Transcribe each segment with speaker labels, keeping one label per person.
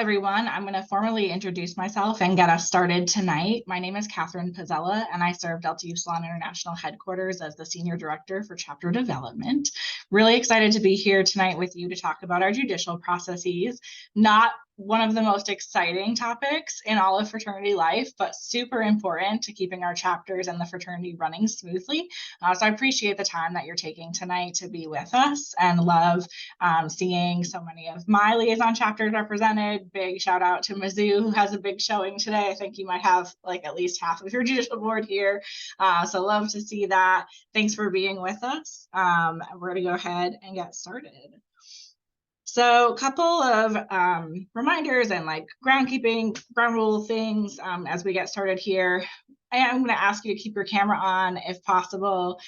Speaker 1: everyone. I'm going to formally introduce myself and get us started tonight. My name is Catherine Pizzella, and I serve Delta Upsilon International Headquarters as the Senior Director for Chapter Development. Really excited to be here tonight with you to talk about our judicial processes. Not one of the most exciting topics in all of fraternity life, but super important to keeping our chapters and the fraternity running smoothly. So I appreciate the time that you're taking tonight to be with us, and love seeing so many of my liaison chapters represented. Big shout out to Mizzou, who has a big showing today. I think you might have like at least half of your judicial board here. So love to see that. Thanks for being with us. We're going to go ahead and get started. So a couple of reminders and like ground rule things as we get started here. I'm going to ask you to keep your camera on if possible.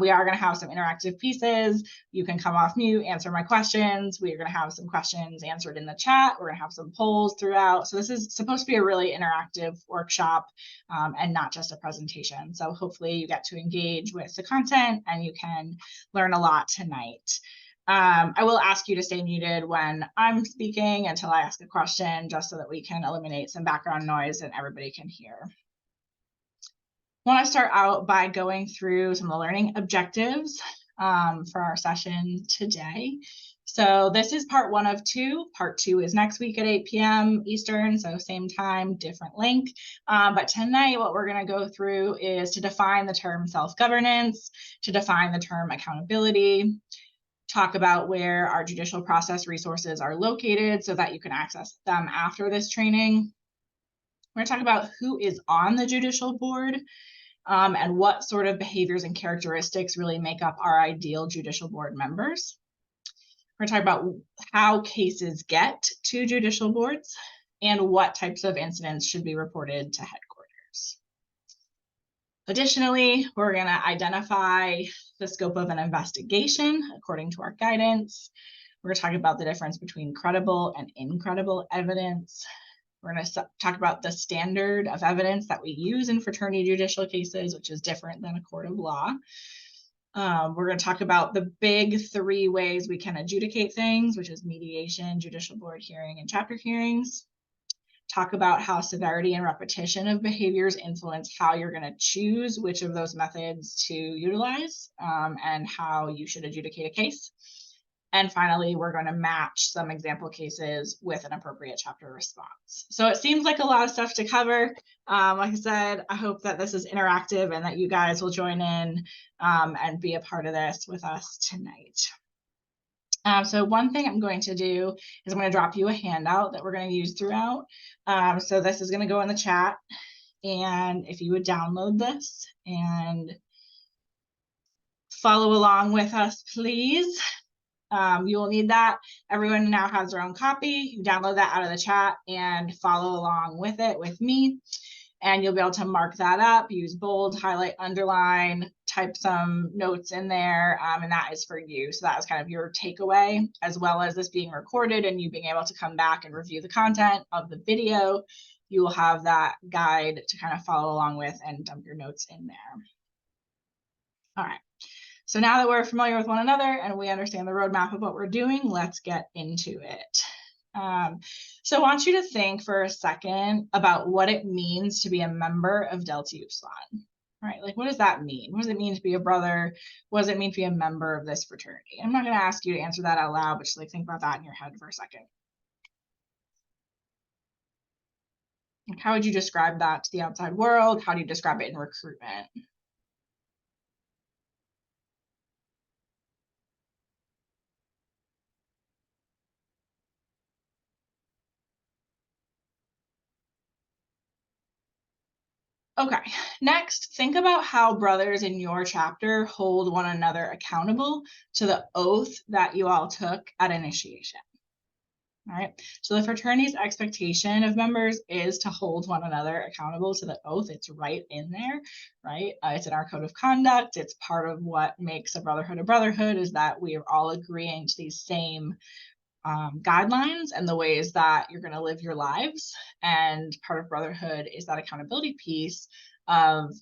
Speaker 1: We are going to have some interactive pieces. You can come off mute, answer my questions. We are going to have some questions answered in the chat. We're going to have some polls throughout. So this is supposed to be a really interactive workshop and not just a presentation. So hopefully you get to engage with the content and you can learn a lot tonight. I will ask you to stay muted when I'm speaking until I ask a question, just so that we can eliminate some background noise and everybody can hear. I want to start out by going through some of the learning objectives for our session today. So this is part 1 of 2. Part 2 is next week at 8 p.m. Eastern, so same time, different link. But tonight, what we're going to go through is to define the term self-governance, to define the term accountability, talk about where our judicial process resources are located so that you can access them after this training. We're going to talk about who is on the judicial board and what sort of behaviors and characteristics really make up our ideal judicial board members. We're going to talk about how cases get to judicial boards and what types of incidents should be reported to headquarters. Additionally, we're going to identify the scope of an investigation according to our guidance. We're going to talk about the difference between credible and incredible evidence. We're going to talk about the standard of evidence that we use in fraternity judicial cases, which is different than a court of law. We're going to talk about the big 3 ways we can adjudicate things, which is mediation, judicial board hearing, and chapter hearings. Talk about how severity and repetition of behaviors influence how you're going to choose which of those methods to utilize and how you should adjudicate a case. And finally, we're going to match some example cases with an appropriate chapter response. So it seems like a lot of stuff to cover. Like I said, I hope that this is interactive and that you guys will join in and be a part of this with us tonight. So one thing I'm going to do is I'm going to drop you a handout that we're going to use throughout. So this is going to go in the chat. And if you would download this and follow along with us, please. You will need that. Everyone now has their own copy. You download that out of the chat and follow along with it with me. And you'll be able to mark that up, use bold, highlight, underline, type some notes in there, and that is for you. So that is kind of your takeaway, as well as this being recorded and you being able to come back and review the content of the video. You will have that guide to kind of follow along with and dump your notes in there. All right. So now that we're familiar with one another and we understand the roadmap of what we're doing, let's get into it. So I want you to think for a second about what it means to be a member of Delta Upsilon, right? Like, what does that mean? What does it mean to be a brother? What does it mean to be a member of this fraternity? I'm not going to ask you to answer that out loud, but just like think about that in your head for a second. Like, how would you describe that to the outside world? How do you describe it in recruitment? Okay, next, think about how brothers in your chapter hold one another accountable to the oath that you all took at initiation. All right, so the fraternity's expectation of members is to hold one another accountable to the oath. It's right in there, right? It's in our code of conduct. It's part of what makes a brotherhood is that we are all agreeing to these same guidelines and the ways that you're going to live your lives. And part of brotherhood is that accountability piece of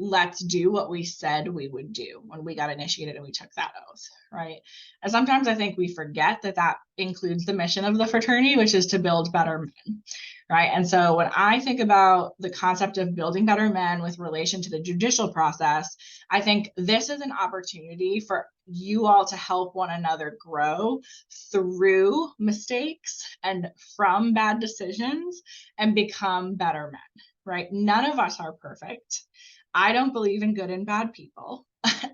Speaker 1: let's do what we said we would do when we got initiated and we took that oath, right? And sometimes I think we forget that that includes the mission of the fraternity, which is to build better men, right? And so when I think about the concept of building better men with relation to the judicial process, I think this is an opportunity for you all to help one another grow through mistakes and from bad decisions and become better men, right? None of us are perfect. I don't believe in good and bad people.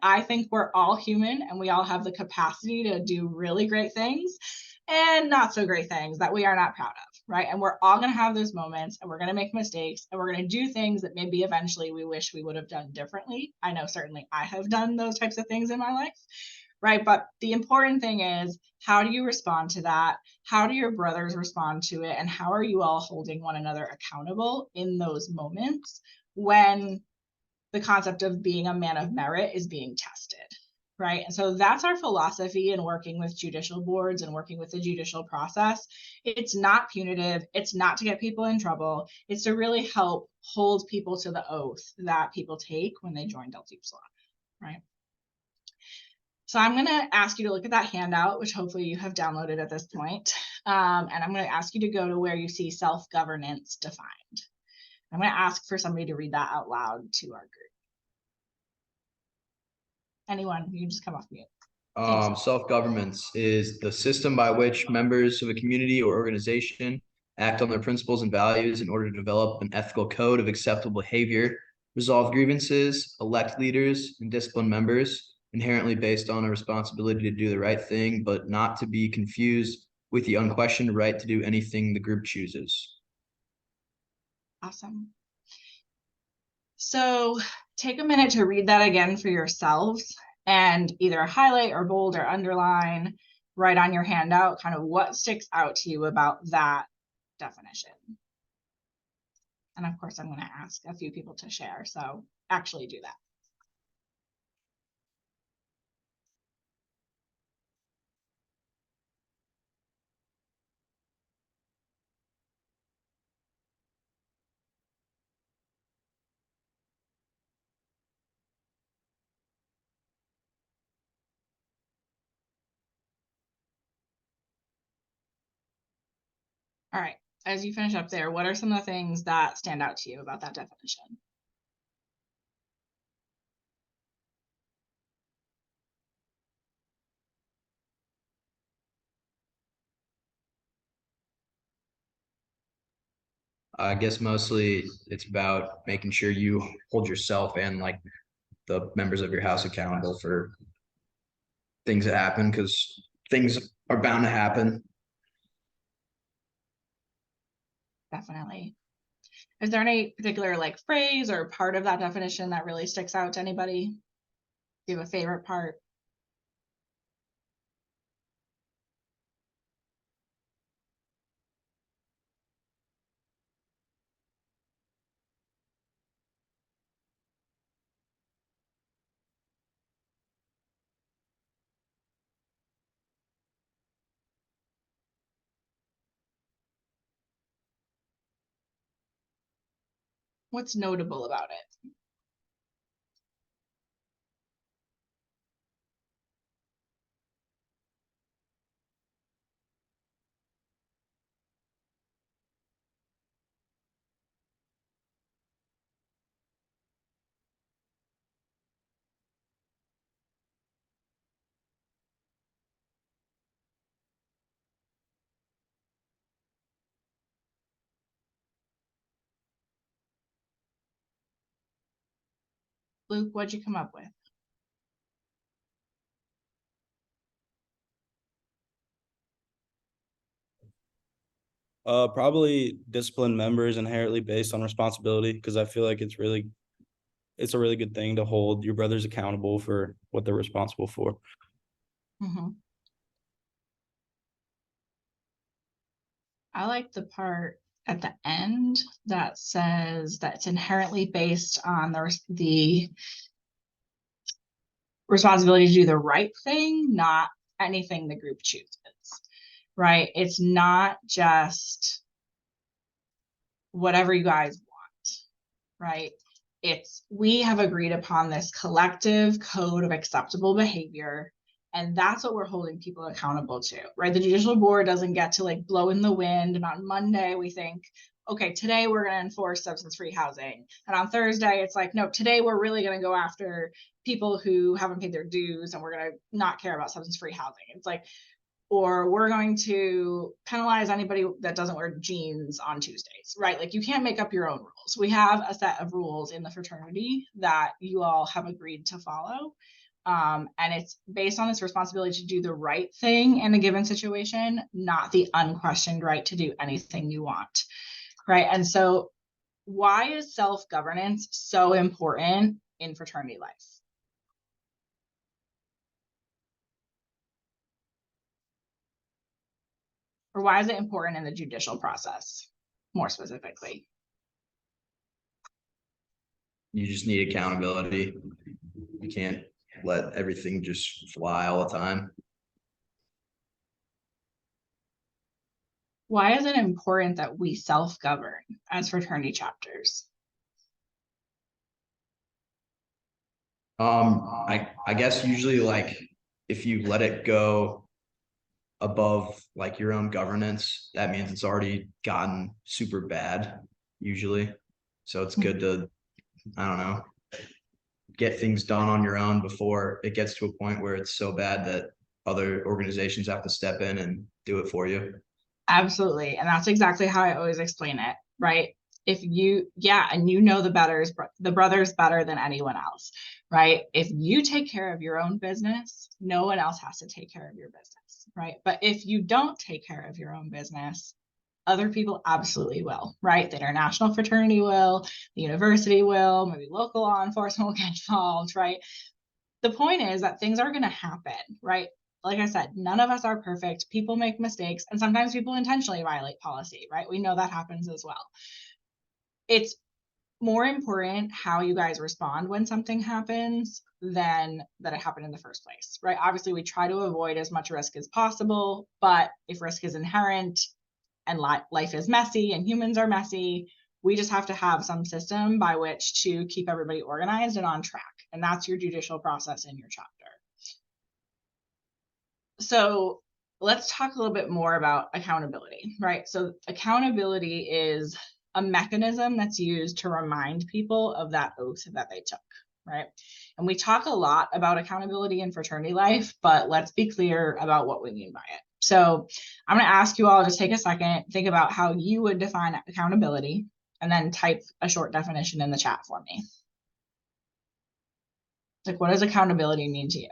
Speaker 1: I think we're all human and we all have the capacity to do really great things and not so great things that we are not proud of, right? And we're all going to have those moments and we're going to make mistakes and we're going to do things that maybe eventually we wish we would have done differently. I know certainly I have done those types of things in my life, right? But the important thing is, how do you respond to that? How do your brothers respond to it? And how are you all holding one another accountable in those moments when the concept of being a man of merit is being tested, right? And so that's our philosophy in working with judicial boards and working with the judicial process. It's not punitive. It's not to get people in trouble. It's to really help hold people to the oath that people take when they join Delta Upsilon, right? So I'm going to ask you to look at that handout, which hopefully you have downloaded at this point. And I'm going to ask you to go to where you see self-governance defined. I'm going to ask for somebody to read that out loud to our group. Anyone, you can just come off mute.
Speaker 2: Self-governance is the system by which members of a community or organization act on their principles and values in order to develop an ethical code of acceptable behavior, resolve grievances, elect leaders, and discipline members, inherently based on a responsibility to do the right thing, but not to be confused with the unquestioned right to do anything the group chooses.
Speaker 1: Awesome. So take a minute to read that again for yourselves and either highlight or bold or underline, write on your handout kind of what sticks out to you about that definition. And of course, I'm going to ask a few people to share, so actually do that. All right, as you finish up there, what are some of the things that stand out to you about that definition?
Speaker 2: I guess mostly it's about making sure you hold yourself and like the members of your house accountable for things that happen, because things are bound to happen.
Speaker 1: Definitely. Is there any particular like phrase or part of that definition that really sticks out to anybody? Do you have a favorite part? What's notable about it? Luke, what'd you come up with?
Speaker 3: Probably disciplined members inherently based on responsibility, because I feel like it's a really good thing to hold your brothers accountable for what they're responsible for.
Speaker 1: Mm-hmm. I like the part at the end that says that it's inherently based on the responsibility to do the right thing, not anything the group chooses, right? It's not just whatever you guys want, right? we have agreed upon this collective code of acceptable behavior, and that's what we're holding people accountable to, right? The judicial board doesn't get to like blow in the wind, and on Monday we think, okay, today we're going to enforce substance-free housing, and on Thursday it's like, no, today we're really going to go after people who haven't paid their dues, and we're going to not care about substance-free housing. It's like, or we're going to penalize anybody that doesn't wear jeans on Tuesdays, right? Like, you can't make up your own rules. We have a set of rules in the fraternity that you all have agreed to follow. And it's based on this responsibility to do the right thing in a given situation, not the unquestioned right to do anything you want, right? And so why is self-governance so important in fraternity life? Or why is it important in the judicial process, more specifically?
Speaker 2: You just need accountability. You can't let everything just fly all the time.
Speaker 1: Why is it important that we self-govern as fraternity chapters?
Speaker 2: I guess usually, like, if you let it go above like your own governance, that means it's already gotten super bad usually. So it's good to, I don't know, get things done on your own before it gets to a point where it's so bad that other organizations have to step in and do it for you.
Speaker 1: Absolutely. And that's exactly how I always explain it, right? If you, and you know the brothers better than anyone else, right? If you take care of your own business, no one else has to take care of your business, right? But if you don't take care of your own business, other people absolutely will, right? The international fraternity will, the university will, maybe local law enforcement will get involved, right? The point is that things are going to happen, right? Like I said, none of us are perfect. People make mistakes, and sometimes people intentionally violate policy, right? We know that happens as well. It's more important how you guys respond when something happens than that it happened in the first place, right? Obviously, we try to avoid as much risk as possible, but if risk is inherent and life is messy and humans are messy, we just have to have some system by which to keep everybody organized and on track. And that's your judicial process in your chapter. So let's talk a little bit more about accountability, right? So accountability is a mechanism that's used to remind people of that oath that they took, right? And we talk a lot about accountability in fraternity life, but let's be clear about what we mean by it. So I'm going to ask you all to take a second, think about how you would define accountability, and then type a short definition in the chat for me. Like, what does accountability mean to you?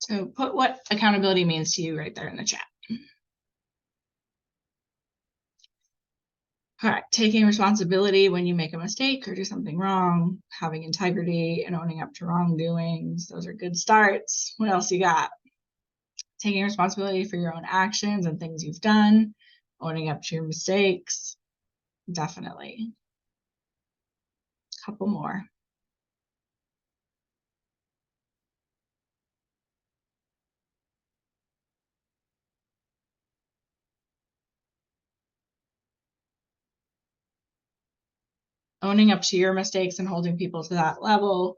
Speaker 1: So put what accountability means to you right there in the chat. All right, taking responsibility when you make a mistake or do something wrong, having integrity and owning up to wrongdoings. Those are good starts. What else you got? Taking responsibility for your own actions and things you've done, owning up to your mistakes. Definitely. A couple more. Owning up to your mistakes and holding people to that level,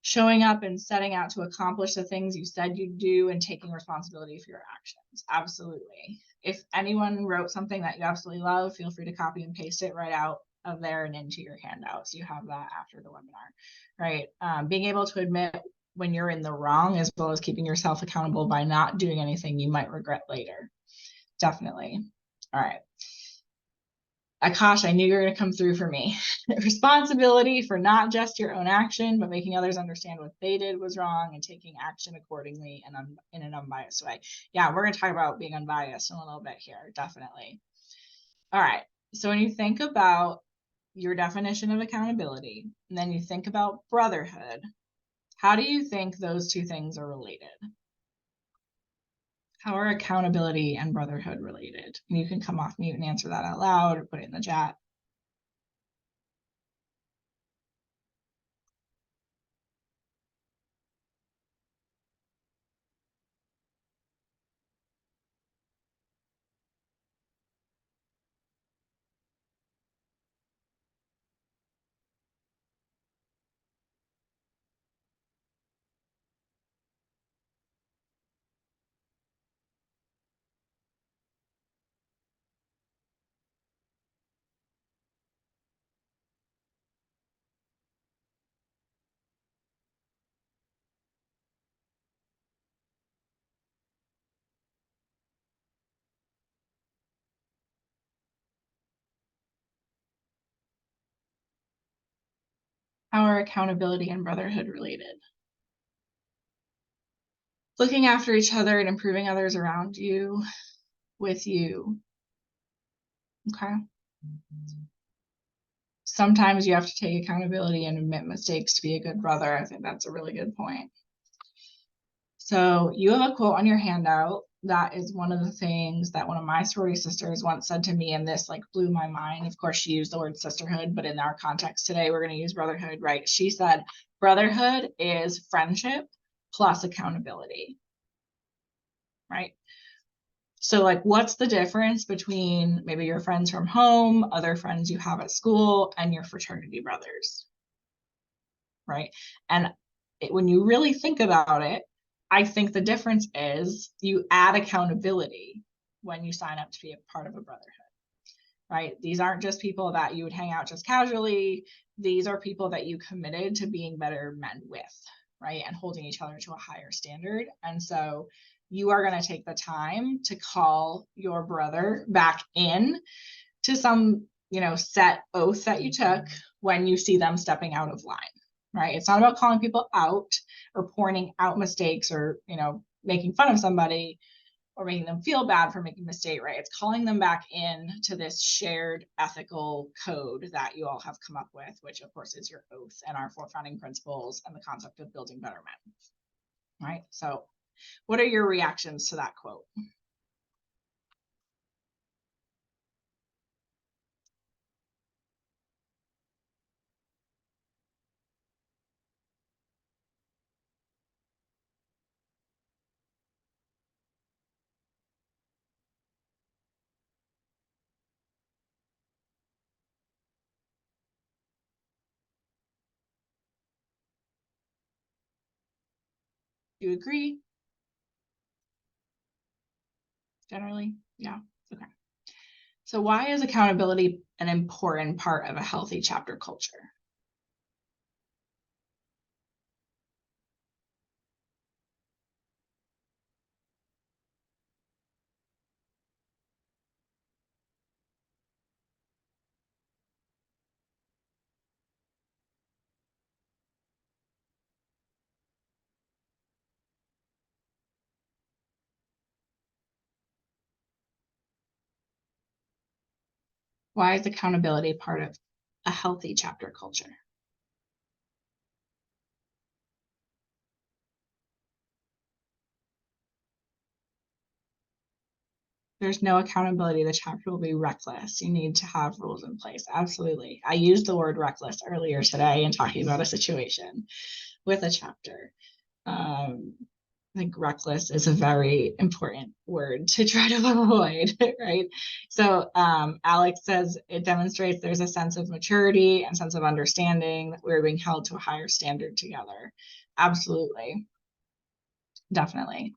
Speaker 1: showing up and setting out to accomplish the things you said you'd do, and taking responsibility for your actions. Absolutely. If anyone wrote something that you absolutely love, feel free to copy and paste it right out of there and into your handouts. You have that after the webinar, right? Being able to admit when you're in the wrong, as well as keeping yourself accountable by not doing anything you might regret later. Definitely. All right. Akash, I knew you were going to come through for me. Responsibility for not just your own action, but making others understand what they did was wrong and taking action accordingly and in an unbiased way. Yeah, we're going to talk about being unbiased in a little bit here, definitely. All right. So when you think about your definition of accountability, and then you think about brotherhood, how do you think those two things are related? How are accountability and brotherhood related? And you can come off mute and answer that out loud or put it in the chat. How are accountability and brotherhood related? Looking after each other and improving others around you, with you. Okay. Sometimes you have to take accountability and admit mistakes to be a good brother. I think that's a really good point. So you have a quote on your handout. That is one of the things that one of my sorority sisters once said to me, and this like blew my mind. Of course, she used the word sisterhood, but in our context today, we're going to use brotherhood, right? She said, brotherhood is friendship plus accountability, right? So like, what's the difference between maybe your friends from home, other friends you have at school, and your fraternity brothers, right? And when you really think about it, I think the difference is you add accountability when you sign up to be a part of a brotherhood, right? These aren't just people that you would hang out just casually. These are people that you committed to being better men with, right? And holding each other to a higher standard. And so you are going to take the time to call your brother back in to some, set oath that you took when you see them stepping out of line, right? It's not about calling people out or pointing out mistakes or, making fun of somebody or making them feel bad for making a mistake, right? It's calling them back in to this shared ethical code that you all have come up with, which of course is your oath and our 4 founding principles and the concept of building better men, right? So what are your reactions to that quote? Do you agree? Generally, yeah, okay. So why is accountability an important part of a healthy chapter culture? Why is accountability part of a healthy chapter culture? There's no accountability, the chapter will be reckless. You need to have rules in place. Absolutely. I used the word reckless earlier today in talking about a situation with a chapter. I think reckless is a very important word to try to avoid, right? So Alex says it demonstrates there's a sense of maturity and sense of understanding that we're being held to a higher standard together. Absolutely. Definitely.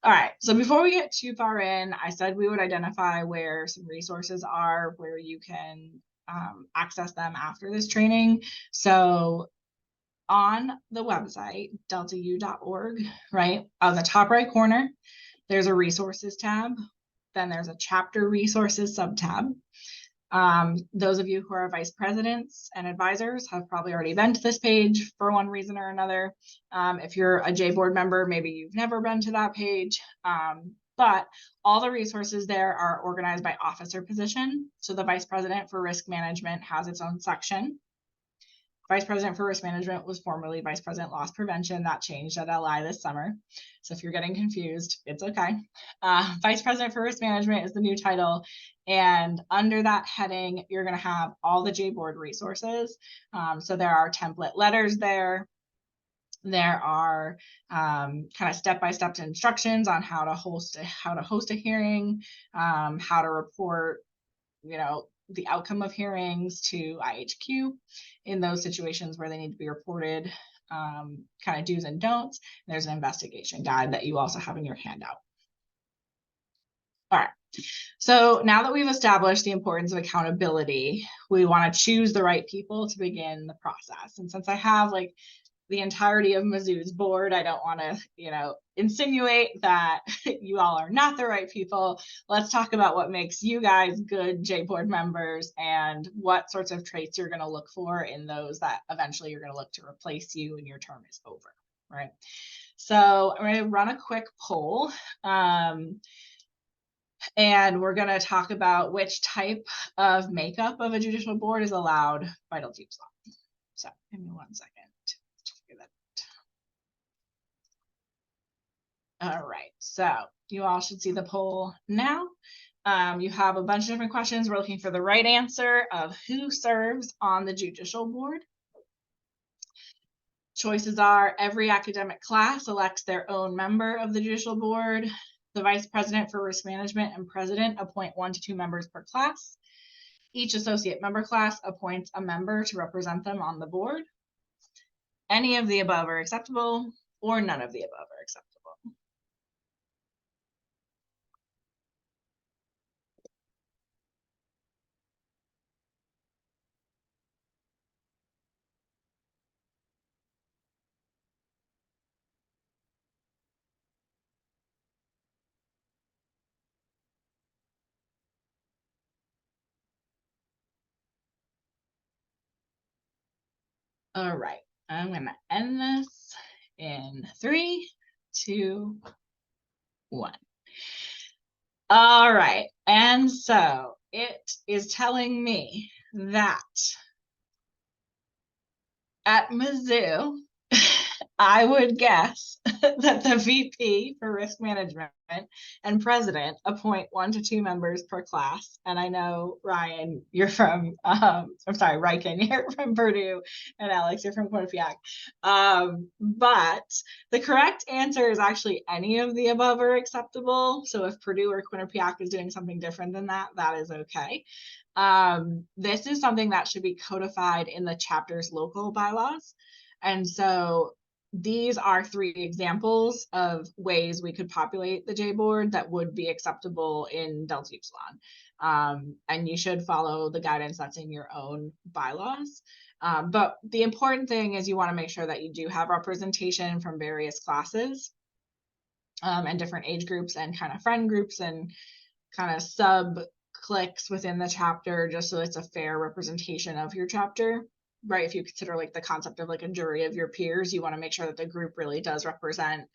Speaker 1: All right. So before we get too far in, I said we would identify where some resources are, where you can access them after this training. So on the website, deltau.org, right? On the top right corner, there's a resources tab. Then there's a chapter resources subtab. Those of you who are vice presidents and advisors have probably already been to this page for one reason or another. If you're a J board member, maybe you've never been to that page. But all the resources there are organized by officer position. So the vice president for risk management has its own section. Vice president for risk management was formerly vice president loss prevention. That changed at LI this summer. So if you're getting confused, it's okay. Vice president for risk management is the new title. And under that heading, you're going to have all the J board resources. So there are template letters there. There are kind of step-by-step instructions on how to host a hearing, how to report, the outcome of hearings to IHQ in those situations where they need to be reported, kind of do's and don'ts. There's an investigation guide that you also have in your handout. All right. So now that we've established the importance of accountability, we want to choose the right people to begin the process. And since I have the entirety of Mizzou's board, I don't want to, insinuate that you all are not the right people. Let's talk about what makes you guys good J board members and what sorts of traits you're going to look for in those that eventually you're going to look to replace you when your term is over, right? So I'm going to run a quick poll. And we're going to talk about which type of makeup of a judicial board is allowed by Delta Upsilon. So give me 1 second. All right, so you all should see the poll now. You have a bunch of different questions. We're looking for the right answer of who serves on the judicial board. Choices are every academic class elects their own member of the judicial board. The vice president for risk management and president appoint 1 to 2 members per class. Each associate member class appoints a member to represent them on the board. Any of the above are acceptable, or none of the above are acceptable. All right, I'm going to end this in 3, 2, 1. All right, and so it is telling me that at Mizzou, I would guess that the VP for risk management and president appoint 1 to 2 members per class. And I know, Ryan, you're from, Ryken, you're from Purdue, and Alex, you're from Quinnipiac. But the correct answer is actually any of the above are acceptable. So if Purdue or Quinnipiac is doing something different than that, that is okay. This is something that should be codified in the chapter's local bylaws. And so these are 3 examples of ways we could populate the J board that would be acceptable in Delta Upsilon. And you should follow the guidance that's in your own bylaws. But the important thing is you want to make sure that you do have representation from various classes and different age groups and kind of friend groups and kind of sub cliques within the chapter, just so it's a fair representation of your chapter. Right, if you consider the concept of a jury of your peers, you want to make sure that the group really does represent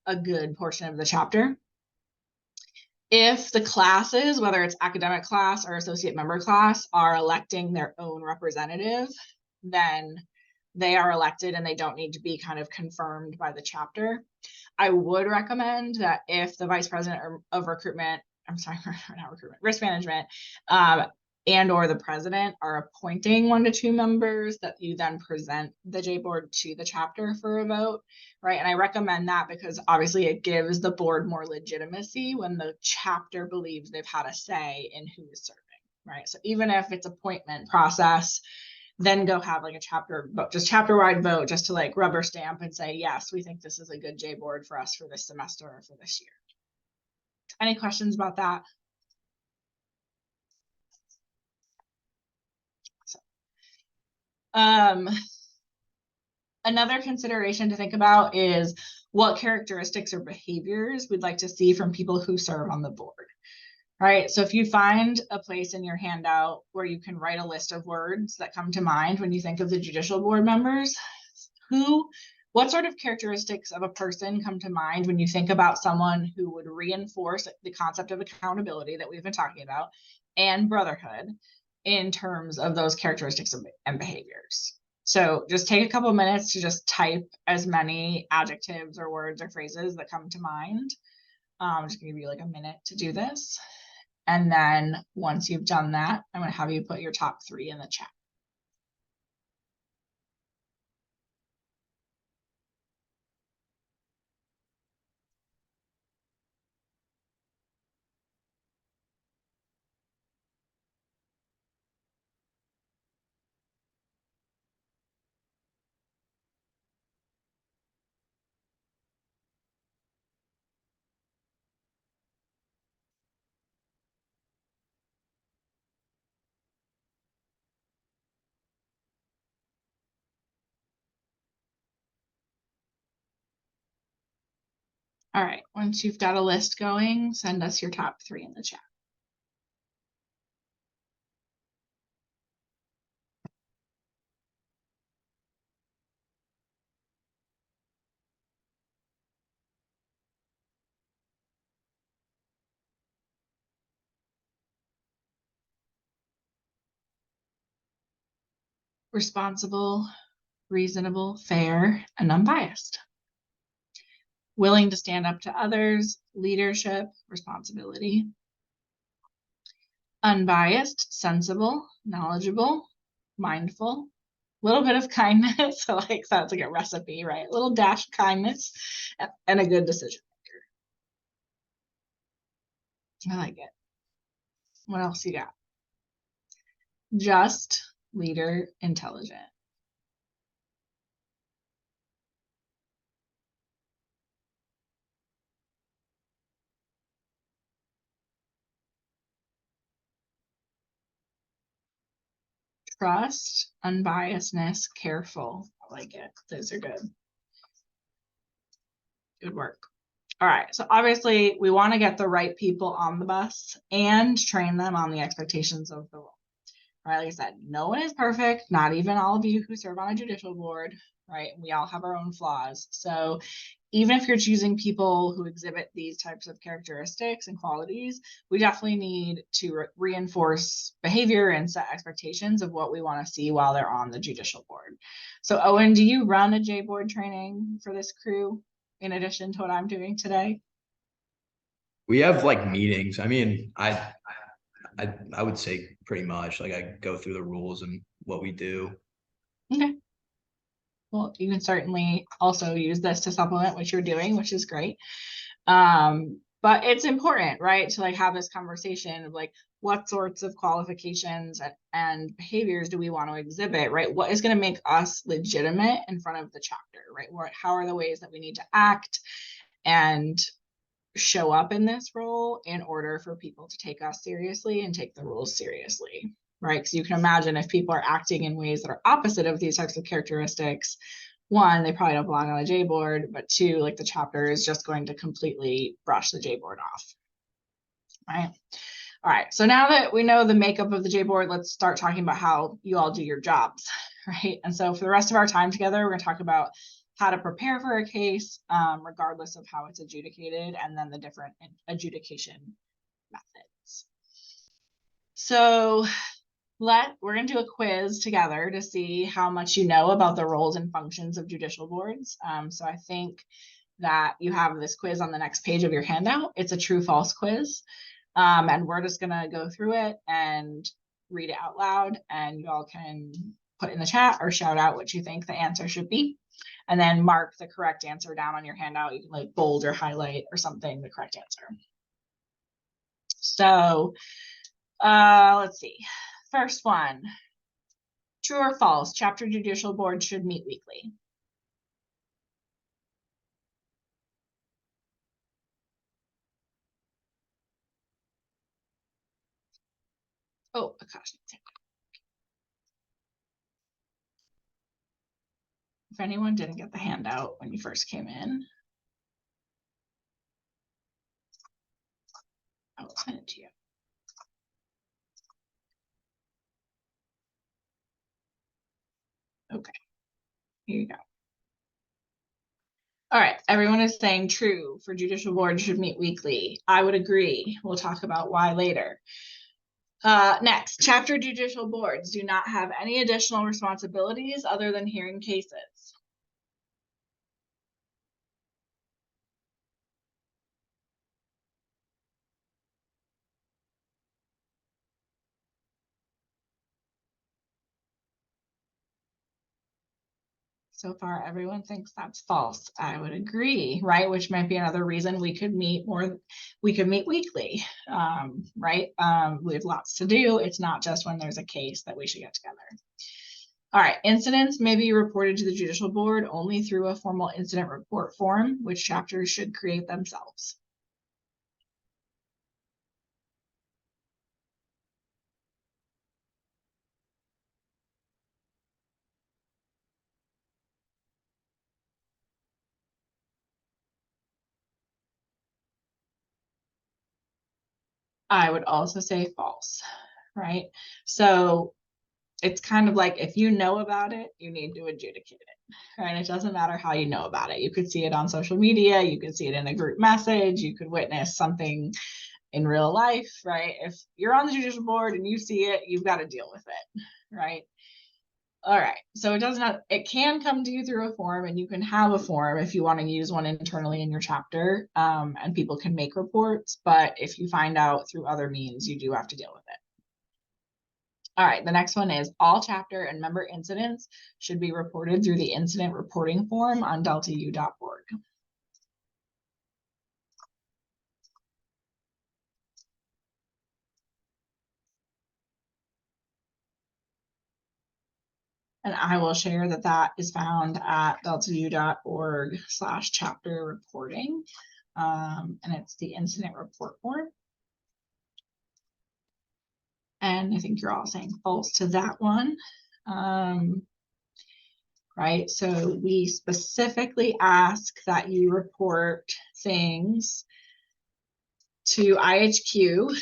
Speaker 1: a good portion of the chapter. If the classes, whether it's academic class or associate member class, are electing their own representative, then they are elected and they don't need to be kind of confirmed by the chapter. I would recommend that if the vice president of recruitment, risk management, and or the president are appointing 1 to 2 members, that you then present the J board to the chapter for a vote, right? And I recommend that because obviously it gives the board more legitimacy when the chapter believes they've had a say in who is serving, right? So even if it's appointment process, then go have a chapter vote, just chapter-wide vote, just to rubber stamp and say, yes, we think this is a good J board for us for this semester or for this year. Any questions about that? Another consideration to think about is what characteristics or behaviors we'd like to see from people who serve on the board, right? So if you find a place in your handout where you can write a list of words that come to mind when you think of the judicial board members, what sort of characteristics of a person come to mind when you think about someone who would reinforce the concept of accountability that we've been talking about and brotherhood in terms of those characteristics and behaviors? So just take a couple of minutes to just type as many adjectives or words or phrases that come to mind. I'm just gonna give you like a minute to do this. And then once you've done that, I'm gonna have you put your top 3 in the chat. All right, once you've got a list going, send us your top 3 in the chat. Responsible, reasonable, fair, and unbiased. Willing to stand up to others, leadership, responsibility. Unbiased, sensible, knowledgeable, mindful, little bit of kindness. So like sounds like a recipe, right? A little dash of kindness and a good decision maker. I like it. What else you got? Just, leader, intelligent. Trust, unbiasedness, careful. I like it. Those are good. Good work. All right, so obviously we want to get the right people on the bus and train them on the expectations of the role. Right, like I said, no one is perfect, not even all of you who serve on a judicial board, right? We all have our own flaws. So even if you're choosing people who exhibit these types of characteristics and qualities, we definitely need to reinforce behavior and set expectations of what we want to see while they're on the judicial board. So Owen, do you run a J board training for this crew in addition to what I'm doing today?
Speaker 2: We have like meetings. I mean, I would say pretty much like I go through the rules and what we do.
Speaker 1: Okay. Well, you can certainly also use this to supplement what you're doing, which is great. But it's important, right, to like have this conversation of like what sorts of qualifications and behaviors do we want to exhibit, right? What is going to make us legitimate in front of the chapter, right? How are the ways that we need to act and show up in this role in order for people to take us seriously and take the rules seriously, right? Because you can imagine if people are acting in ways that are opposite of these types of characteristics, 1, they probably don't belong on the J board, but 2, like the chapter is just going to completely brush the J board off, right? All right, so now that we know the makeup of the J board, let's start talking about how you all do your jobs, right? And so for the rest of our time together, we're going to talk about how to prepare for a case, regardless of how it's adjudicated, and then the different adjudication methods. So we're going to do a quiz together to see how much you know about the roles and functions of judicial boards. So I think that you have this quiz on the next page of your handout. It's a true-false quiz. And we're just going to go through it and read it out loud, and you all can put in the chat or shout out what you think the answer should be, and then mark the correct answer down on your handout. You can like bold or highlight or something the correct answer. So let's see. First one, true or false, chapter judicial board should meet weekly? Oh, Akash. If anyone didn't get the handout when you first came in, I will send it to you. Okay, here you go. All right, everyone is saying true for judicial board should meet weekly. I would agree. We'll talk about why later. Next, chapter judicial boards do not have any additional responsibilities other than hearing cases. So far, everyone thinks that's false. I would agree, right? Which might be another reason we could meet weekly, right? We have lots to do. It's not just when there's a case that we should get together. All right, incidents may be reported to the judicial board only through a formal incident report form, which chapters should create themselves. I would also say false, right? So it's kind of like if you know about it, you need to adjudicate it, right? It doesn't matter how you know about it. You could see it on social media, you could see it in a group message, you could witness something in real life, right? If you're on the judicial board and you see it, you've got to deal with it, right? All right, so it can come to you through a form, and you can have a form if you want to use one internally in your chapter, and people can make reports, but if you find out through other means, you do have to deal with it. All right, the next one is all chapter and member incidents should be reported through the incident reporting form on deltau.org. And I will share that that is found at deltau.org/chapter reporting. And it's the incident report form. And I think you're all saying false to that one. Right, so we specifically ask that you report things to IHQ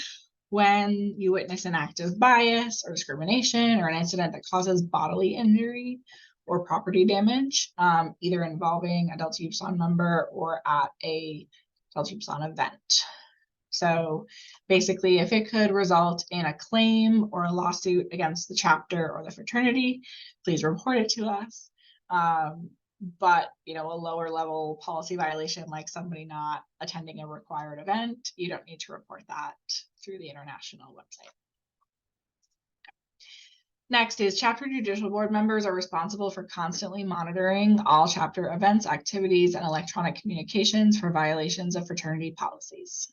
Speaker 1: when you witness an act of bias or discrimination or an incident that causes bodily injury or property damage, either involving a Delta Upsilon member or at a Delta Upsilon event. So basically, if it could result in a claim or a lawsuit against the chapter or the fraternity, please report it to us. But a lower level policy violation, like somebody not attending a required event, you don't need to report that through the international website. Next is chapter judicial board members are responsible for constantly monitoring all chapter events, activities, and electronic communications for violations of fraternity policies.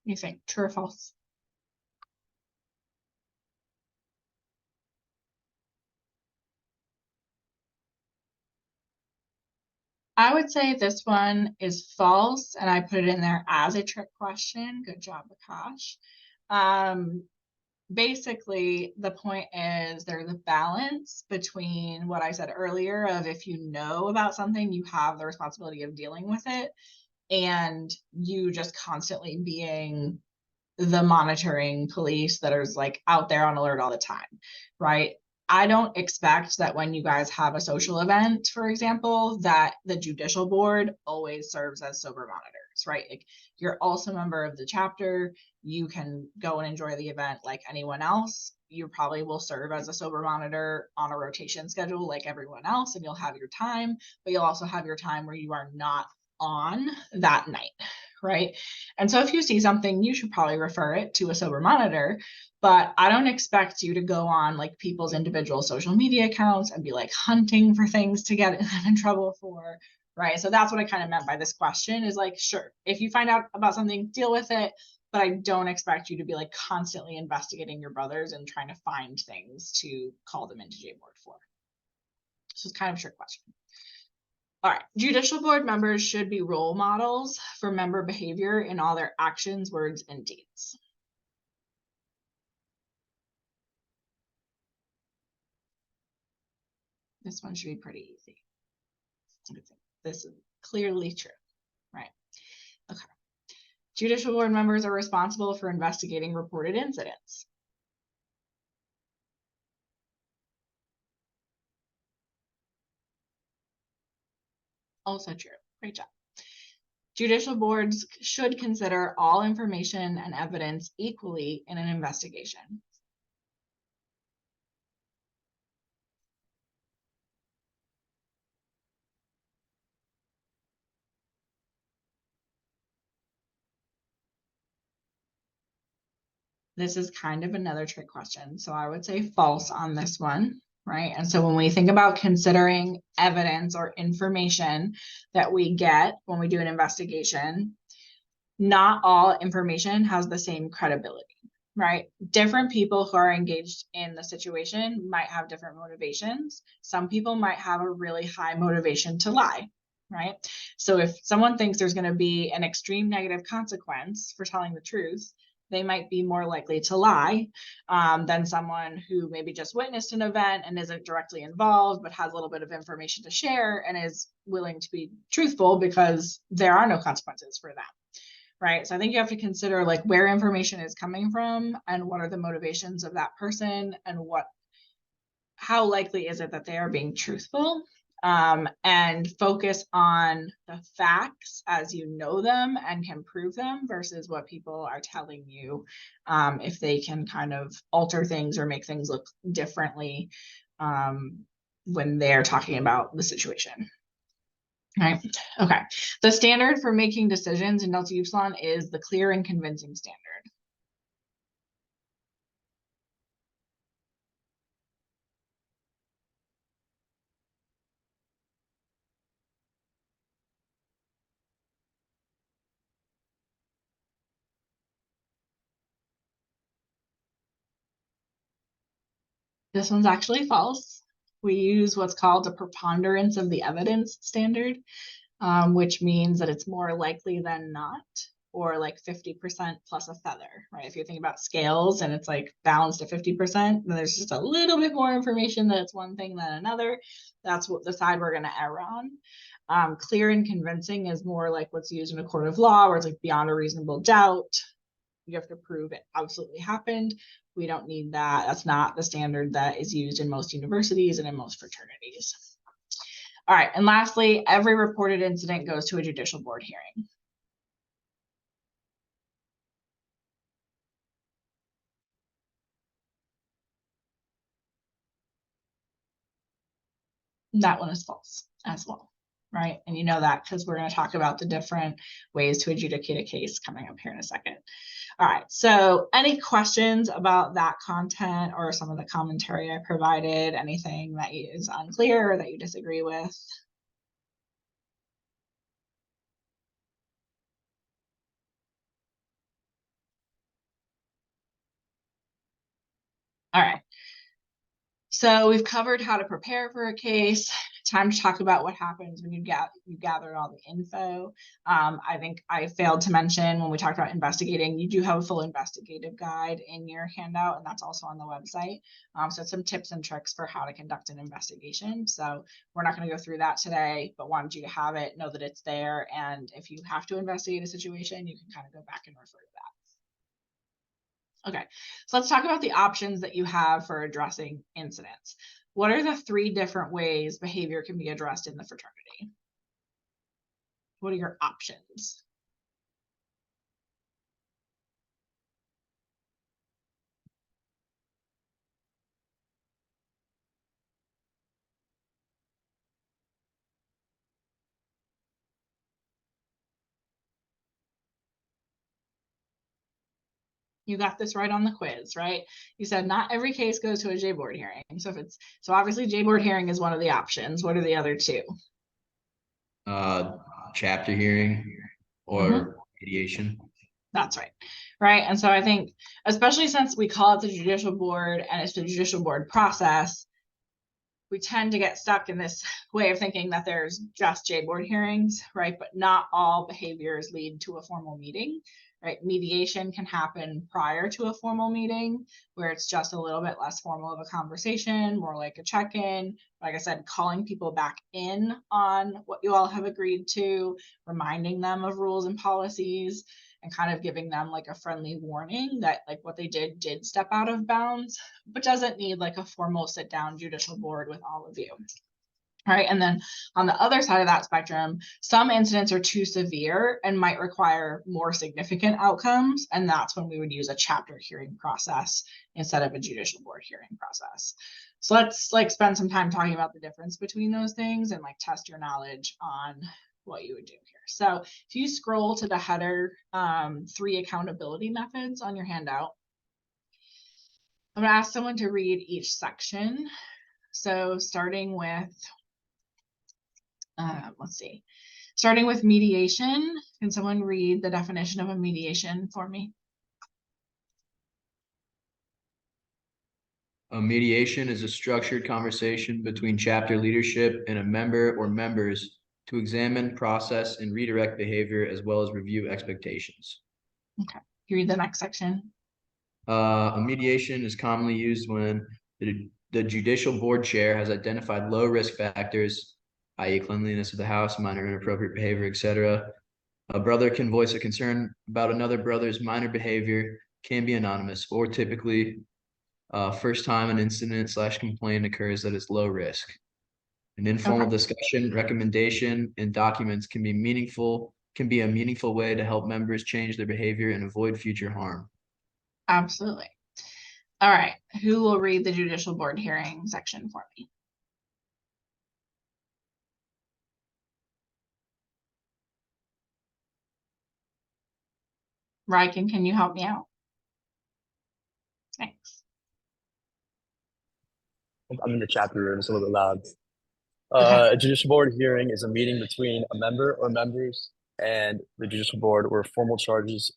Speaker 1: You think true or false? I would say this one is false, and I put it in there as a trick question. Good job, Akash. Basically, the point is there's a balance between what I said earlier of if you know about something, you have the responsibility of dealing with it, and you just constantly being the monitoring police that is like out there on alert all the time, right? I don't expect that when you guys have a social event, for example, that the judicial board always serves as sober monitors, right? Like you're also a member of the chapter. You can go and enjoy the event like anyone else. You probably will serve as a sober monitor on a rotation schedule like everyone else, and you'll have your time, but you'll also have your time where you are not on that night, right? And so if you see something, you should probably refer it to a sober monitor, but I don't expect you to go on like people's individual social media accounts and be like hunting for things to get them in trouble for, right? So that's what I kind of meant by this question is like, sure, if you find out about something, deal with it, but I don't expect you to be like constantly investigating your brothers and trying to find things to call them into J board for. So it's kind of a trick question. All right, judicial board members should be role models for member behavior in all their actions, words, and deeds. This one should be pretty easy. This is clearly true, right? Okay. Judicial board members are responsible for investigating reported incidents. Also true. Great job. Judicial boards should consider all information and evidence equally in an investigation. This is kind of another trick question. So I would say false on this one, right? And so when we think about considering evidence or information that we get when we do an investigation, not all information has the same credibility, right? Different people who are engaged in the situation might have different motivations. Some people might have a really high motivation to lie, right? So if someone thinks there's going to be an extreme negative consequence for telling the truth, they might be more likely to lie than someone who maybe just witnessed an event and isn't directly involved, but has a little bit of information to share and is willing to be truthful because there are no consequences for that. Right. So I think you have to consider like where information is coming from and what are the motivations of that person and how likely is it that they are being truthful, and focus on the facts as you know them and can prove them versus what people are telling you, if they can kind of alter things or make things look differently when they're talking about the situation. Right. Okay. The standard for making decisions in Delta Upsilon is the clear and convincing standard. This one's actually false. We use what's called a preponderance of the evidence standard, which means that it's more likely than not, or like 50% plus a feather, right? If you think about scales and it's like balanced at 50%, then there's just a little bit more information that it's one thing than another. That's what the side we're going to err on. Clear and convincing is more like what's used in a court of law, where it's like beyond a reasonable doubt. You have to prove it absolutely happened. We don't need that. That's not the standard that is used in most universities and in most fraternities. All right, and lastly, every reported incident goes to a judicial board hearing. That one is false as well, right? And you know that because we're going to talk about the different ways to adjudicate a case coming up here in a second. All right, so any questions about that content or some of the commentary I provided, anything that is unclear or that you disagree with? All right. So we've covered how to prepare for a case. Time to talk about what happens when you gathered all the info. I think I failed to mention when we talked about investigating, you do have a full investigative guide in your handout, and that's also on the website. So some tips and tricks for how to conduct an investigation. So we're not going to go through that today, but wanted you to have it, know that it's there. And if you have to investigate a situation, you can kind of go back and refer to that. Okay, so let's talk about the options that you have for addressing incidents. What are the 3 different ways behavior can be addressed in the fraternity? What are your options? You got this right on the quiz, right? You said not every case goes to a J board hearing. So obviously J board hearing is one of the options. What are the other 2?
Speaker 2: Chapter hearing or mediation.
Speaker 1: That's right. Right. And so I think, especially since we call it the judicial board and it's the judicial board process, we tend to get stuck in this way of thinking that there's just J-board hearings, right? But not all behaviors lead to a formal meeting, right? Mediation can happen prior to a formal meeting where it's just a little bit less formal of a conversation, more like a check-in. Like I said, calling people back in on what you all have agreed to, reminding them of rules and policies, and kind of giving them like a friendly warning that like what they did step out of bounds, but doesn't need like a formal sit down judicial board with all of you. All right, and then on the other side of that spectrum, some incidents are too severe and might require more significant outcomes, and that's when we would use a chapter hearing process instead of a judicial board hearing process. So let's like spend some time talking about the difference between those things and like test your knowledge on what you would do here. So if you scroll to the header, 3 accountability methods on your handout, I'm gonna ask someone to read each section. So starting with, let's see, starting with mediation, can someone read the definition of a mediation for me?
Speaker 2: A mediation is a structured conversation between chapter leadership and a member or members to examine, process, and redirect behavior as well as review expectations.
Speaker 1: Okay, you read the next section.
Speaker 2: A mediation is commonly used when the judicial board chair has identified low risk factors, i.e. cleanliness of the house, minor inappropriate behavior, etc. A brother can voice a concern about another brother's minor behavior, can be anonymous, or typically first time an incident / complaint occurs that is low risk. An informal discussion, recommendation, and documents can be a meaningful way to help members change their behavior and avoid future harm.
Speaker 1: Absolutely. All right, who will read the judicial board hearing section for me? Ryken, can you help me out? Thanks.
Speaker 4: I'm in the chapter room, it's a little bit loud.
Speaker 1: Okay.
Speaker 4: A judicial board hearing is a meeting between a member or members and the judicial board where formal charges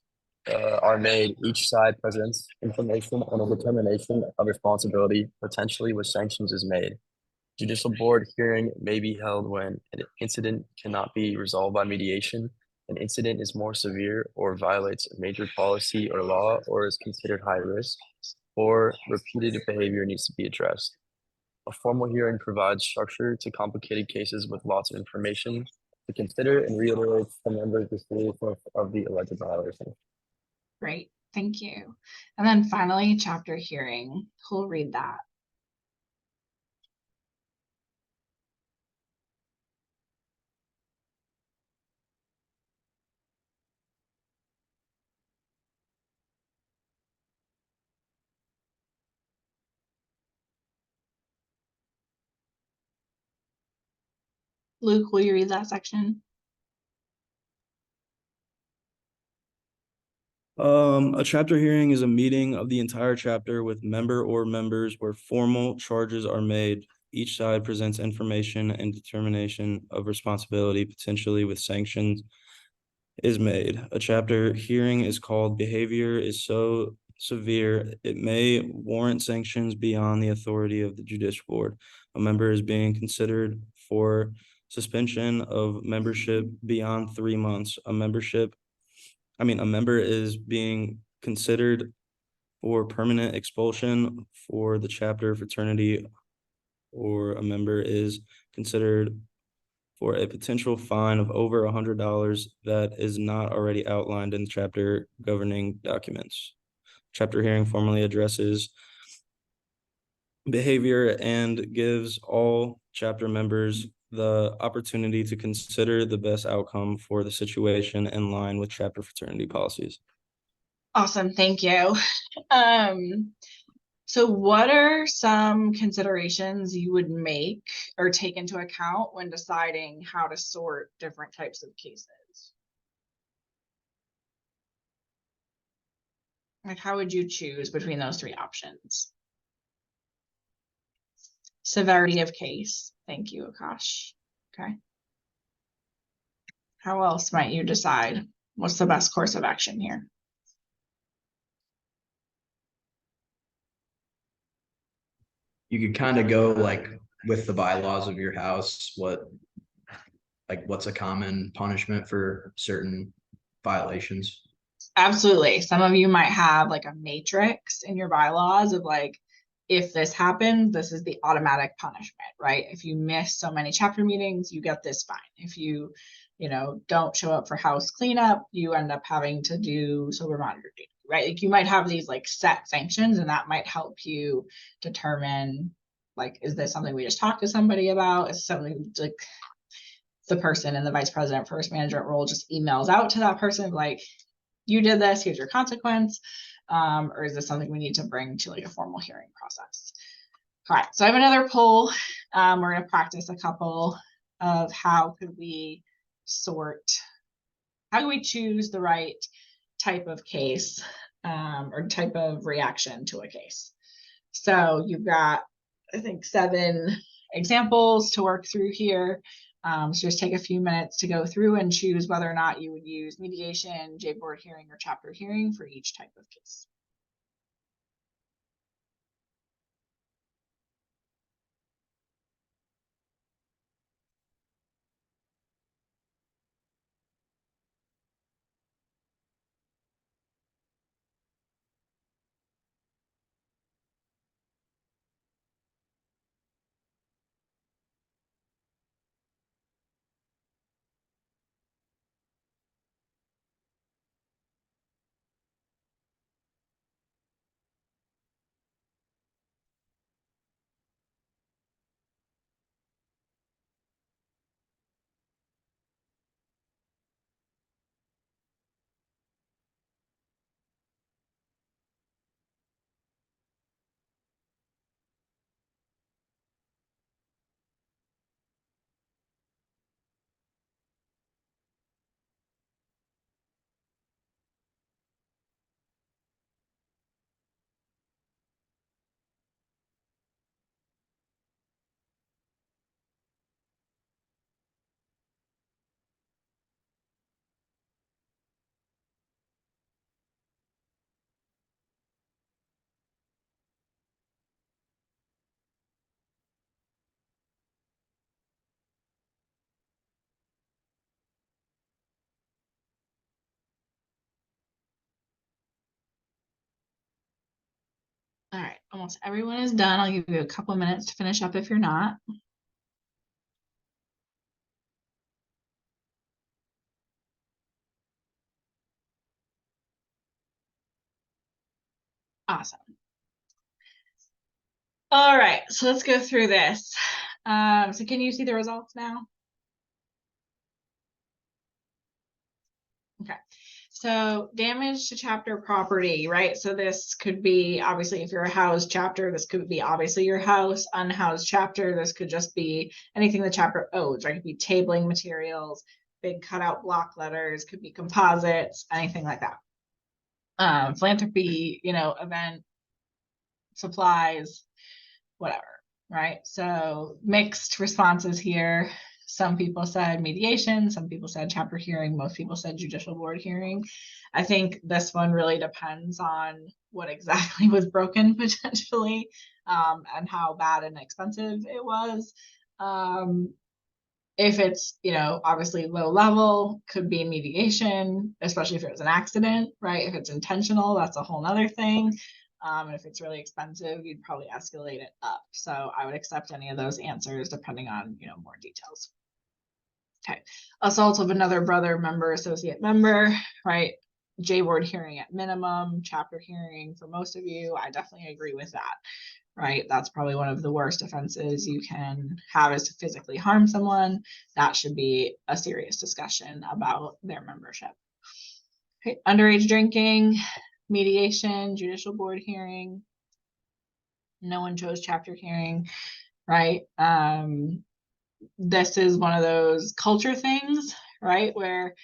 Speaker 4: are made. Each side presents information on a determination of responsibility, potentially with sanctions is made. Judicial board hearing may be held when an incident cannot be resolved by mediation, an incident is more severe or violates a major policy or law or is considered high risk, or repeated behavior needs to be addressed. A formal hearing provides structure to complicated cases with lots of information to consider and reiterates the members' the seriousness of the alleged violation.
Speaker 1: Great, thank you. And then finally, chapter hearing. Who'll read that? Luke, will you read that section?
Speaker 3: A chapter hearing is a meeting of the entire chapter with member or members where formal charges are made. Each side presents information and determination of responsibility, potentially with sanctions is made. A chapter hearing is called behavior is so severe it may warrant sanctions beyond the authority of the judicial board. A member is being considered for suspension of membership beyond 3 months. A member is being considered for permanent expulsion for the chapter fraternity, or a member is considered for a potential fine of over $100 that is not already outlined in the chapter governing documents. Chapter hearing formally addresses behavior and gives all chapter members the opportunity to consider the best outcome for the situation in line with chapter fraternity policies.
Speaker 1: Awesome, thank you. So what are some considerations you would make or take into account when deciding how to sort different types of cases? Like, how would you choose between those 3 options? Severity of case. Thank you, Akash. Okay. How else might you decide what's the best course of action here?
Speaker 2: You could kind of go like with the bylaws of your house, what's a common punishment for certain violations?
Speaker 1: Absolutely. Some of you might have like a matrix in your bylaws of like, if this happens, this is the automatic punishment, right? If you miss so many chapter meetings, you get this fine. If you don't show up for house cleanup, you end up having to do sober monitor duty, right? Like you might have these like set sanctions, and that might help you determine like, is this something we just talked to somebody about? Is something like the person in the vice president first management role just emails out to that person like, you did this, here's your consequence, or is this something we need to bring to like a formal hearing process? All right, so I have another poll. We're going to practice a couple of how could we choose the right type of case or type of reaction to a case. So you've got, I think, 7 examples to work through here. So just take a few minutes to go through and choose whether or not you would use mediation, J-board hearing, or chapter hearing for each type of case. All right, almost everyone is done. I'll give you a couple minutes to finish up if you're not. Awesome. All right, so let's go through this. So can you see the results now? Okay. So damage to chapter property, right? So this could be, obviously, if you're a housed chapter, this could be obviously your house. Unhoused chapter, this could just be anything the chapter owns, right? It could be tabling materials, big cutout block letters, could be composites, anything like that. Philanthropy, event supplies, whatever, right? So mixed responses here. Some people said mediation, some people said chapter hearing, most people said judicial board hearing. I think this one really depends on what exactly was broken potentially, and how bad and expensive it was. If it's, obviously low level, could be mediation, especially if it was an accident, right? If it's intentional, that's a whole nother thing. If it's really expensive, you'd probably escalate it up. So I would accept any of those answers depending on, more details. Okay. Assault of another brother, member, associate member, right? J-board hearing at minimum, chapter hearing for most of you. I definitely agree with that, right? That's probably one of the worst offenses you can have, is to physically harm someone. That should be a serious discussion about their membership. Okay. Underage drinking, mediation, judicial board hearing. No one chose chapter hearing, right? This is one of those culture things, right? Where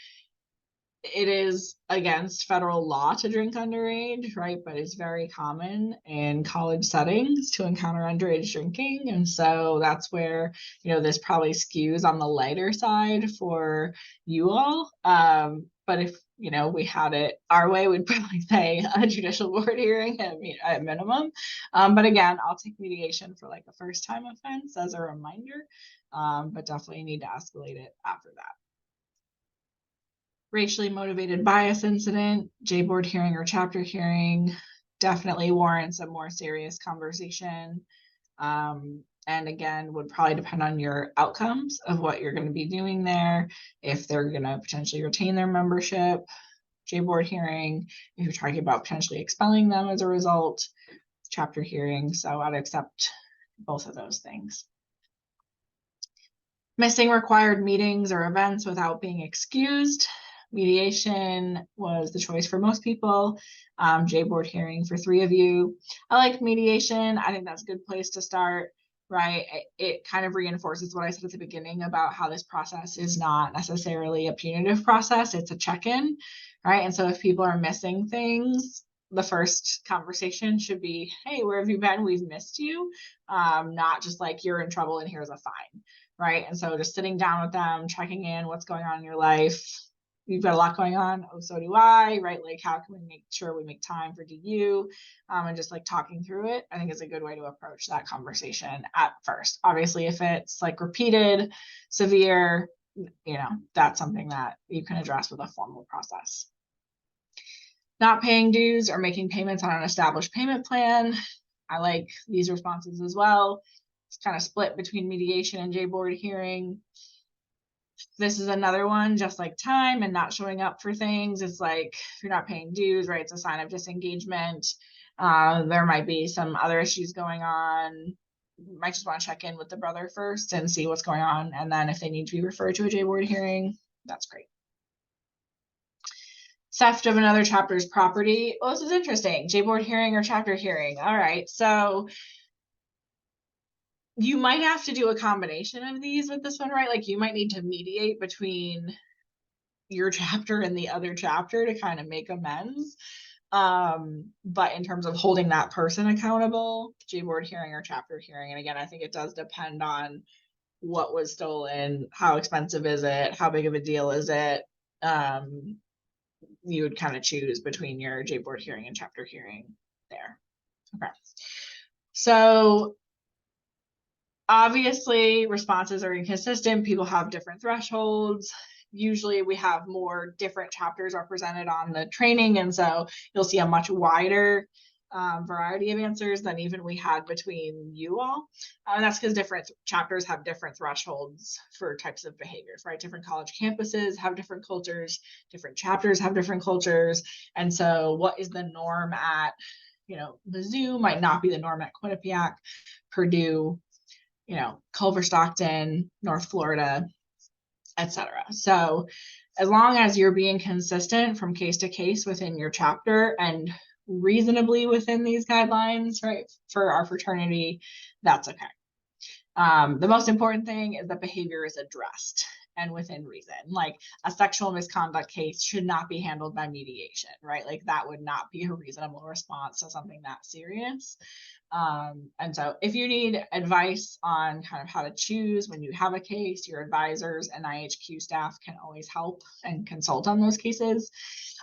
Speaker 1: it is against federal law to drink underage, right? But it's very common in college settings to encounter underage drinking. And so that's where, this probably skews on the lighter side for you all. But if, we had it our way, we'd probably say a judicial board hearing at minimum. But again, I'll take mediation for like a first time offense as a reminder, but definitely need to escalate it after that. Racially motivated bias incident, J-board hearing or chapter hearing definitely warrants a more serious conversation. And again, would probably depend on your outcomes of what you're going to be doing there. If they're going to potentially retain their membership, J-board hearing, if you're talking about potentially expelling them as a result, chapter hearing. So I'd accept both of those things. Missing required meetings or events without being excused. Mediation was the choice for most people. J-board hearing for 3 of you. I like mediation. I think that's a good place to start, right? It kind of reinforces what I said at the beginning about how this process is not necessarily a punitive process. It's a check-in, right? And so if people are missing things, the first conversation should be, hey, where have you been? We've missed you. Not just like you're in trouble and here's a fine, right? And so just sitting down with them, checking in, what's going on in your life. You've got a lot going on. Oh, so do I, right? Like, how can we make sure we make time for DU? And just like talking through it, I think is a good way to approach that conversation at first. Obviously, if it's like repeated, severe, that's something that you can address with a formal process. Not paying dues or making payments on an established payment plan. I like these responses as well. It's kind of split between mediation and J-board hearing. This is another one, just like time and not showing up for things. It's like, if you're not paying dues, right, it's a sign of disengagement. There might be some other issues going on. You might just want to check in with the brother first and see what's going on. And then if they need to be referred to a J-board hearing, that's great. Theft of another chapter's property. Well, this is interesting. J-board hearing or chapter hearing. All right, so you might have to do a combination of these with this one, right? Like you might need to mediate between your chapter and the other chapter to kind of make amends. But in terms of holding that person accountable, J-board hearing or chapter hearing, and again, I think it does depend on what was stolen, how expensive is it, how big of a deal is it. You would kind of choose between your J-board hearing and chapter hearing there. Okay. So obviously, responses are inconsistent. People have different thresholds. Usually we have more different chapters represented on the training. And so you'll see a much wider variety of answers than even we had between you all. And that's because different chapters have different thresholds for types of behaviors, right? Different college campuses have different cultures, different chapters have different cultures. And so what is the norm at, Mizzou might not be the norm at Quinnipiac, Purdue, Culver Stockton, North Florida, etc. So as long as you're being consistent from case to case within your chapter and reasonably within these guidelines, right, for our fraternity, that's okay. The most important thing is that behavior is addressed and within reason. Like a sexual misconduct case should not be handled by mediation, right? Like that would not be a reasonable response to something that serious. And so if you need advice on kind of how to choose when you have a case, your advisors and IHQ staff can always help and consult on those cases.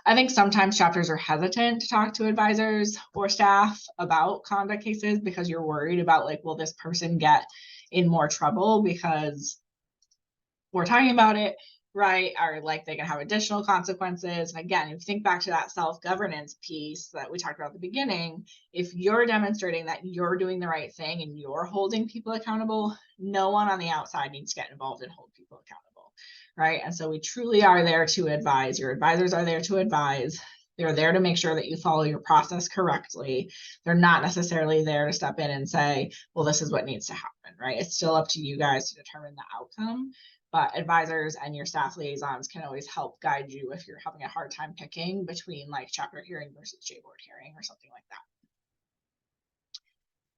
Speaker 1: I think sometimes chapters are hesitant to talk to advisors or staff about conduct cases because you're worried about like, will this person get in more trouble because we're talking about it, right? Or like they can have additional consequences. And again, if you think back to that self-governance piece that we talked about at the beginning, if you're demonstrating that you're doing the right thing and you're holding people accountable, no one on the outside needs to get involved and hold people accountable, right? And so we truly are there to advise. Your advisors are there to advise. They're there to make sure that you follow your process correctly. They're not necessarily there to step in and say, well, this is what needs to happen, right? It's still up to you guys to determine the outcome. But advisors and your staff liaisons can always help guide you if you're having a hard time picking between like chapter hearing versus J-board hearing or something like that.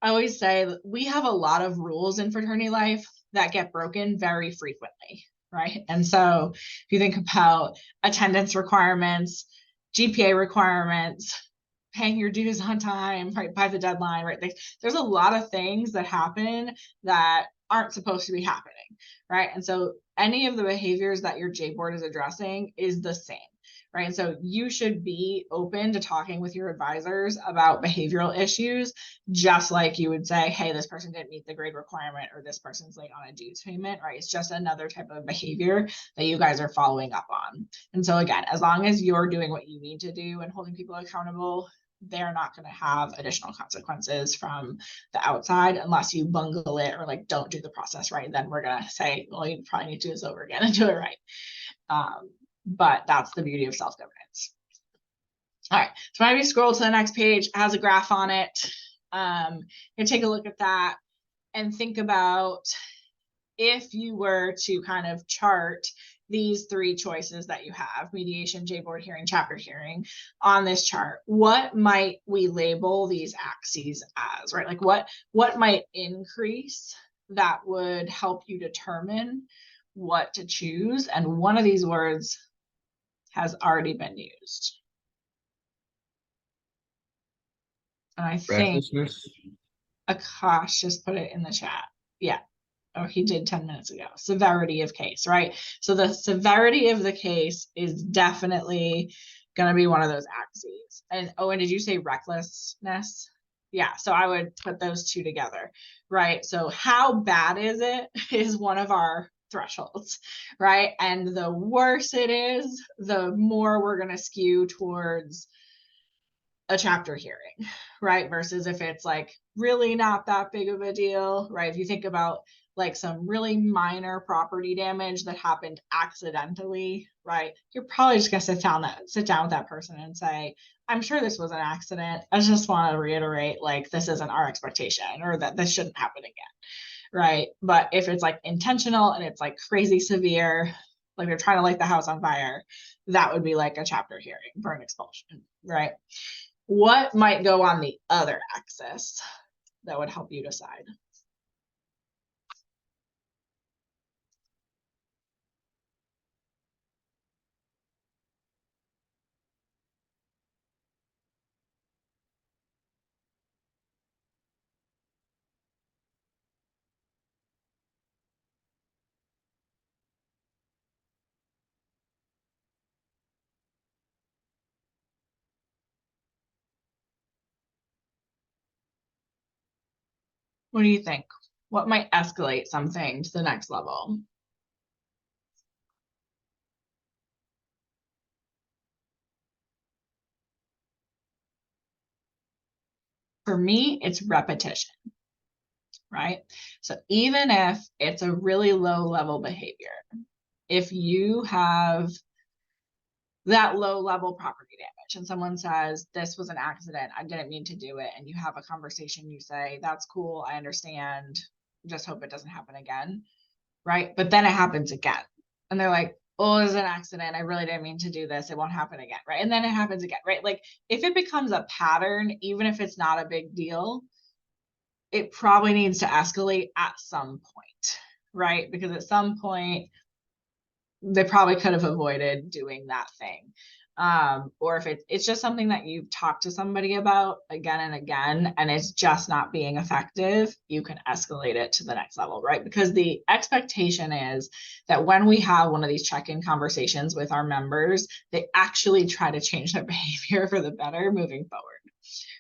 Speaker 1: I always say that we have a lot of rules in fraternity life that get broken very frequently, right? And so if you think about attendance requirements, GPA requirements, paying your dues on time, right, by the deadline, right? There's a lot of things that happen that aren't supposed to be happening, right? And so any of the behaviors that your J-board is addressing is the same, right? And so you should be open to talking with your advisors about behavioral issues, just like you would say, hey, this person didn't meet the grade requirement, or this person's late on a dues payment, right? It's just another type of behavior that you guys are following up on. And so again, as long as you're doing what you need to do and holding people accountable, they're not going to have additional consequences from the outside unless you bungle it or like don't do the process right. Then we're going to say, well, you probably need to do this over again and do it right. But that's the beauty of self-governance. All right, so maybe scroll to the next page, it has a graph on it. You take a look at that and think about if you were to kind of chart these three choices that you have, mediation, J-board hearing, chapter hearing, on this chart, what might we label these axes as, right? Like what might increase that would help you determine what to choose? And one of these words has already been used. And I think Akash just put it in the chat. Yeah. Oh, he did 10 minutes ago. Severity of case, right? So the severity of the case is definitely going to be one of those axes. And oh, and did you say recklessness? Yeah, so I would put those two together, right? So how bad is it is one of our thresholds, right? And the worse it is, the more we're going to skew towards a chapter hearing, right? Versus if it's like really not that big of a deal, right? If you think about like some really minor property damage that happened accidentally, right? You're probably just gonna sit down with that person and say, I'm sure this was an accident. I just want to reiterate, like, this isn't our expectation, or that this shouldn't happen again, right? But if it's like intentional and it's like crazy severe, like they're trying to light the house on fire, that would be like a chapter hearing for an expulsion, right? What might go on the other axis that would help you decide? What do you think? What might escalate something to the next level? For me, it's repetition, right? So even if it's a really low level behavior, if you have that low level property damage and someone says, this was an accident, I didn't mean to do it, and you have a conversation, you say, that's cool, I understand, just hope it doesn't happen again, right? But then it happens again. And they're like, oh, it was an accident, I really didn't mean to do this, it won't happen again, right? And then it happens again, right? Like if it becomes a pattern, even if it's not a big deal, it probably needs to escalate at some point, right? Because at some point, they probably could have avoided doing that thing. Or if it's just something that you've talked to somebody about again and again, and it's just not being effective, you can escalate it to the next level, right? Because the expectation is that when we have one of these check-in conversations with our members, they actually try to change their behavior for the better moving forward.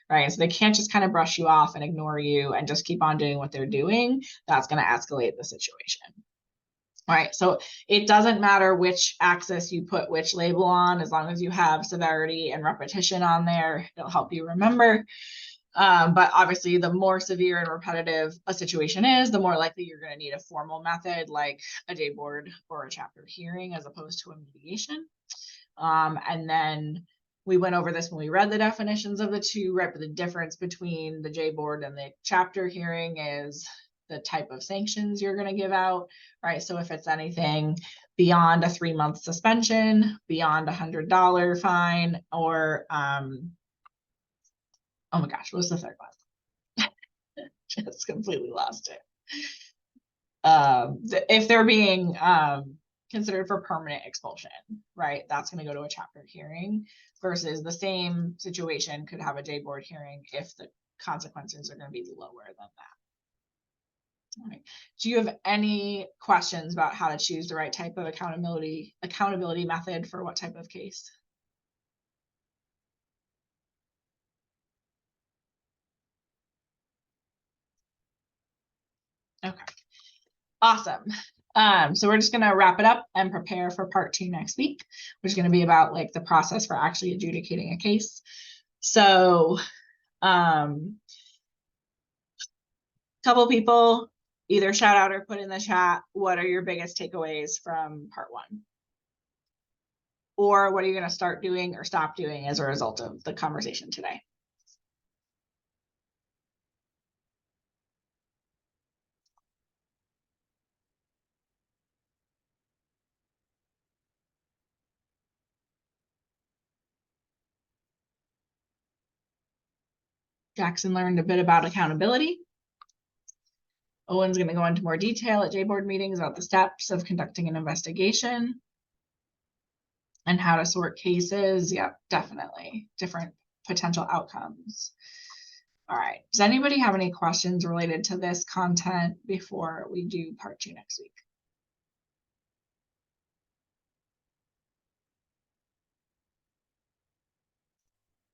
Speaker 1: Right. So they can't just kind of brush you off and ignore you and just keep on doing what they're doing. That's going to escalate the situation. All right. So it doesn't matter which axis you put which label on, as long as you have severity and repetition on there, it'll help you remember. But obviously, the more severe and repetitive a situation is, the more likely you're going to need a formal method like a day board or a chapter hearing as opposed to a mediation. And then we went over this when we read the definitions of the two, right? But the difference between the J board and the chapter hearing is the type of sanctions you're going to give out, right? So if it's anything beyond a 3-month suspension, beyond $100 fine, or oh my gosh, what's the third one? Just completely lost it. If they're being considered for permanent expulsion, right? That's going to go to a chapter hearing, versus the same situation could have a J board hearing if the consequences are going to be lower than that. All right. Do you have any questions about how to choose the right type of accountability method for what type of case? Okay. Awesome. So we're just gonna wrap it up and prepare for part 2 next week, which is gonna be about like the process for actually adjudicating a case. So, couple people either shout out or put in the chat, what are your biggest takeaways from part 1? Or what are you gonna start doing or stop doing as a result of the conversation today? Jackson learned a bit about accountability. Owen's going to go into more detail at J-Board meetings about the steps of conducting an investigation and how to sort cases. Yep, definitely. Different potential outcomes. All right. Does anybody have any questions related to this content before we do part 2 next week?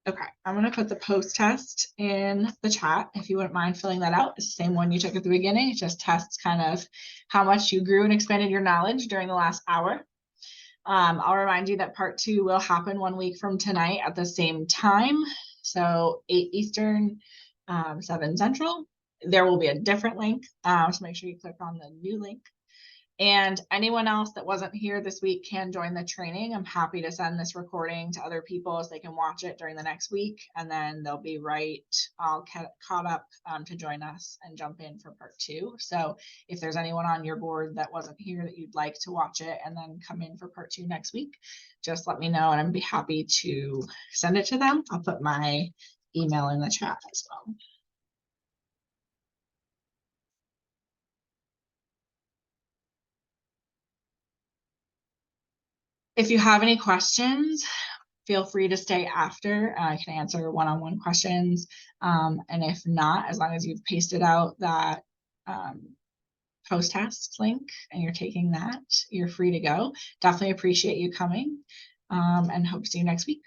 Speaker 1: Okay, I'm going to put the post test in the chat if you wouldn't mind filling that out. It's the same one you took at the beginning. It just tests kind of how much you grew and expanded your knowledge during the last hour. I'll remind you that part 2 will happen 1 week from tonight at the same time. So 8 Eastern, 7 Central. There will be a different link. So make sure you click on the new link. And anyone else that wasn't here this week can join the training. I'm happy to send this recording to other people so they can watch it during the next week. And then they'll be all caught up to join us and jump in for part 2. So if there's anyone on your board that wasn't here that you'd like to watch it and then come in for part 2 next week, just let me know and I'd be happy to send it to them. I'll put my email in the chat as well. If you have any questions, feel free to stay after. I can answer one-on-one questions. And if not, as long as you've pasted out that post test link and you're taking that, you're free to go. Definitely appreciate you coming and hope to see you next week.